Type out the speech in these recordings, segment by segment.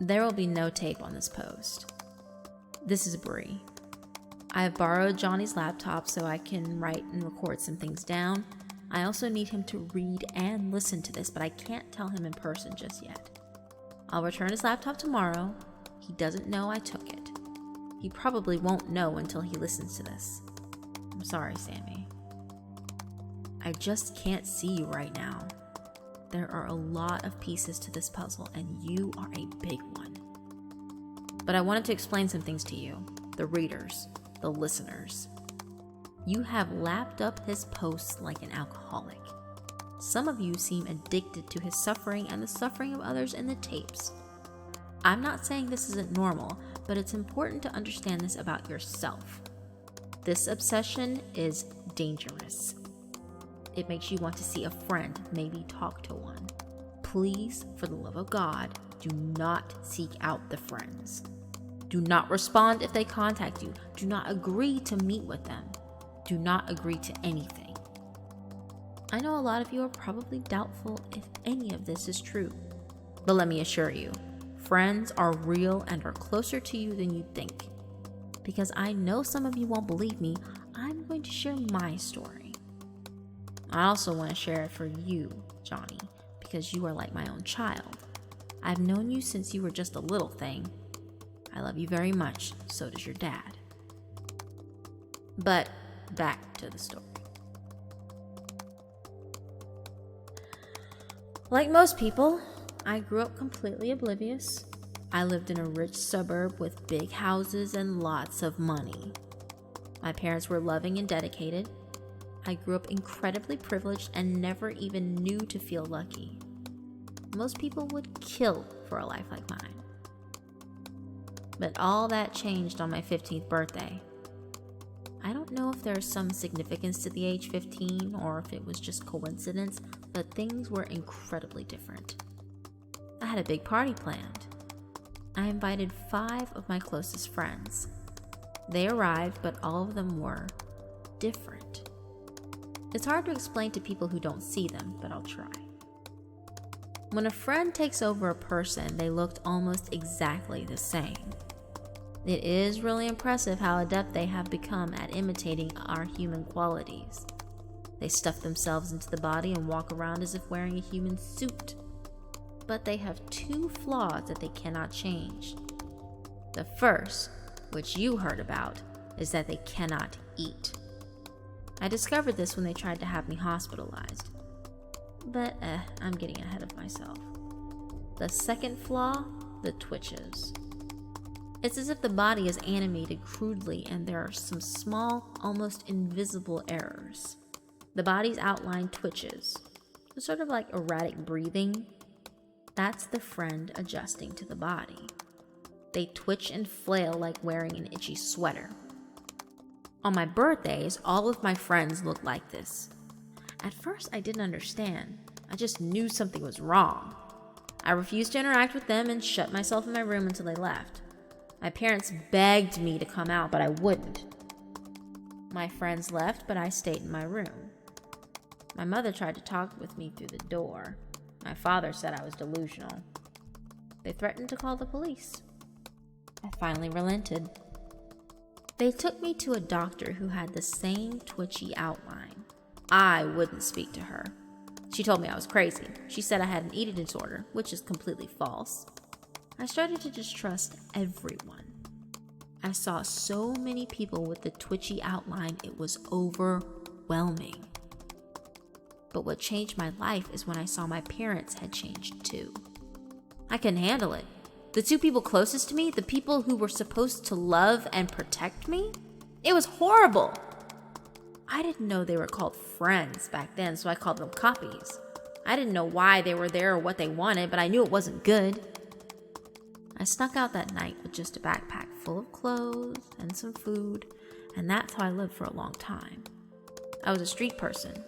There will be no tape on this post. This is Bree. I have borrowed Johnny's laptop so I can write and record some things down. I also need him to read and listen to this, but I can't tell him in person just yet. I'll return his laptop tomorrow. He doesn't know I took it. He probably won't know until he listens to this. I'm sorry, Sammy. I just can't see you right now. There are a lot of pieces to this puzzle, and you are a big one. But I wanted to explain some things to you, the readers, the listeners. You have lapped up his posts like an alcoholic. Some of you seem addicted to his suffering and the suffering of others in the tapes. I'm not saying this isn't normal, but it's important to understand this about yourself. This obsession is dangerous. It makes you want to see a friend, maybe talk to one. Please, for the love of God, do not seek out the friends. Do not respond if they contact you. Do not agree to meet with them. Do not agree to anything. I know a lot of you are probably doubtful if any of this is true, but let me assure you, friends are real and are closer to you than you think. Because I know some of you won't believe me, I'm going to share my story. I also want to share it for you, Johnny, because you are like my own child. I've known you since you were just a little thing. I love you very much, so does your dad. But back to the story. Like most people, I grew up completely oblivious. I lived in a rich suburb with big houses and lots of money. My parents were loving and dedicated. I grew up incredibly privileged and never even knew to feel lucky. Most people would kill for a life like mine. But all that changed on my 15th birthday. I don't know if there's some significance to the age 15 or if it was just coincidence, but things were incredibly different. I had a big party planned. I invited 5 of my closest friends. They arrived, but all of them were different. It's hard to explain to people who don't see them, but I'll try. When a friend takes over a person, they looked almost exactly the same. It is really impressive how adept they have become at imitating our human qualities. They stuff themselves into the body and walk around as if wearing a human suit. But they have 2 flaws that they cannot change. The first, which you heard about, is that they cannot eat. I discovered this when they tried to have me hospitalized. But I'm getting ahead of myself. The second flaw, the twitches. It's as if the body is animated crudely and there are some small, almost invisible errors. The body's outline twitches. It's sort of like erratic breathing. That's the friend adjusting to the body. They twitch and flail like wearing an itchy sweater. On my birthdays, all of my friends looked like this. At first, I didn't understand. I just knew something was wrong. I refused to interact with them and shut myself in my room until they left. My parents begged me to come out, but I wouldn't. My friends left, but I stayed in my room. My mother tried to talk with me through the door. My father said I was delusional. They threatened to call the police. I finally relented. They took me to a doctor who had the same twitchy outline. I wouldn't speak to her. She told me I was crazy. She said I had an eating disorder, which is completely false. I started to distrust everyone. I saw so many people with the twitchy outline, it was overwhelming. But what changed my life is when I saw my parents had changed too. I couldn't handle it. The 2 people closest to me, the people who were supposed to love and protect me, it was horrible. I didn't know they were called friends back then, so I called them copies. I didn't know why they were there or what they wanted, but I knew it wasn't good. I snuck out that night with just a backpack full of clothes and some food, and that's how I lived for a long time. I was a street person.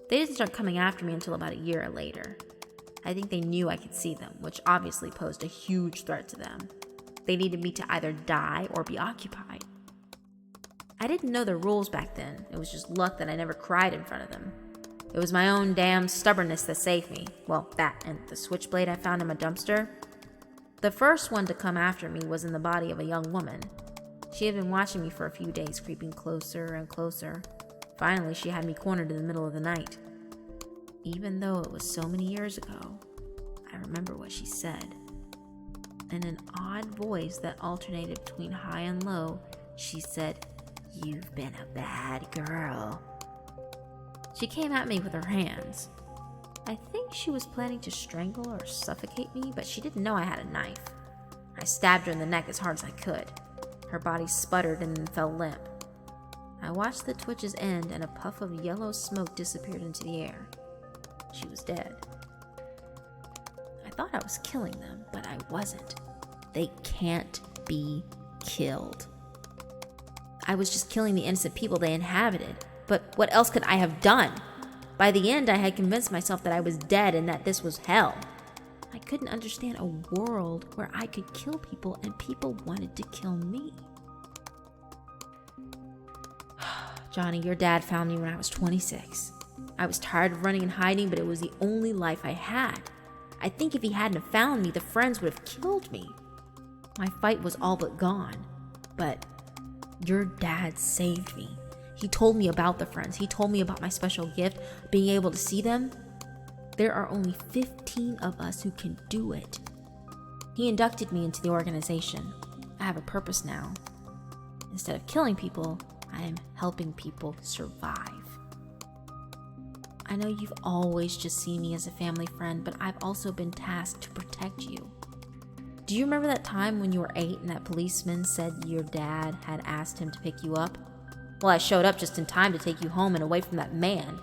They didn't start coming after me until about a year later. I think they knew I could see them, which obviously posed a huge threat to them. They needed me to either die or be occupied. I didn't know the rules back then. It was just luck that I never cried in front of them. It was my own damn stubbornness that saved me. Well, that and the switchblade I found in my dumpster. The first one to come after me was in the body of a young woman. She had been watching me for a few days, creeping closer and closer. Finally, she had me cornered in the middle of the night. Even though it was so many years ago, I remember what she said. In an odd voice that alternated between high and low, she said, "You've been a bad girl." She came at me with her hands. I think she was planning to strangle or suffocate me, but she didn't know I had a knife. I stabbed her in the neck as hard as I could. Her body sputtered and then fell limp. I watched the twitches end and a puff of yellow smoke disappeared into the air. She was dead. I thought I was killing them, but I wasn't. They can't be killed. I was just killing the innocent people they inhabited. But what else could I have done? By the end, I had convinced myself that I was dead and that this was hell. I couldn't understand a world where I could kill people and people wanted to kill me. Johnny, your dad found me when I was 26. I was tired of running and hiding, but it was the only life I had. I think if he hadn't found me, the friends would have killed me. My fight was all but gone. But your dad saved me. He told me about the friends. He told me about my special gift, being able to see them. There are only 15 of us who can do it. He inducted me into the organization. I have a purpose now. Instead of killing people, I am helping people survive. I know you've always just seen me as a family friend, but I've also been tasked to protect you. Do you remember that time when you were 8 and that policeman said your dad had asked him to pick you up? Well, I showed up just in time to take you home and away from that man.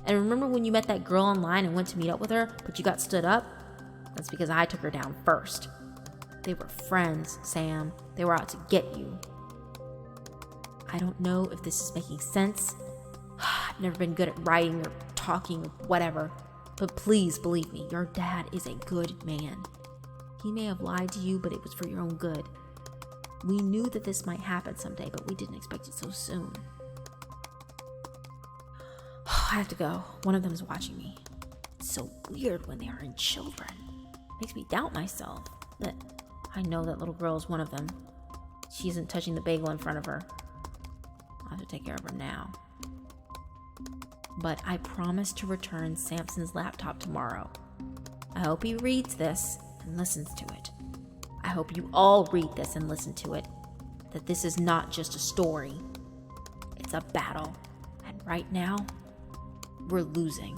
And remember when you met that girl online and went to meet up with her, but you got stood up? That's because I took her down first. They were friends, Sam. They were out to get you. I don't know if this is making sense. I've never been good at writing or talking or whatever. But please believe me, your dad is a good man. He may have lied to you, but it was for your own good. We knew that this might happen someday, but we didn't expect it so soon. I have to go. One of them is watching me. It's so weird when they are in children. It makes me doubt myself. But I know that little girl is one of them. She isn't touching the bagel in front of her. I'll have to take care of her now. But I promise to return Samson's laptop tomorrow. I hope he reads this and listens to it. I hope you all read this and listen to it. That this is not just a story. It's a battle. And right now, we're losing.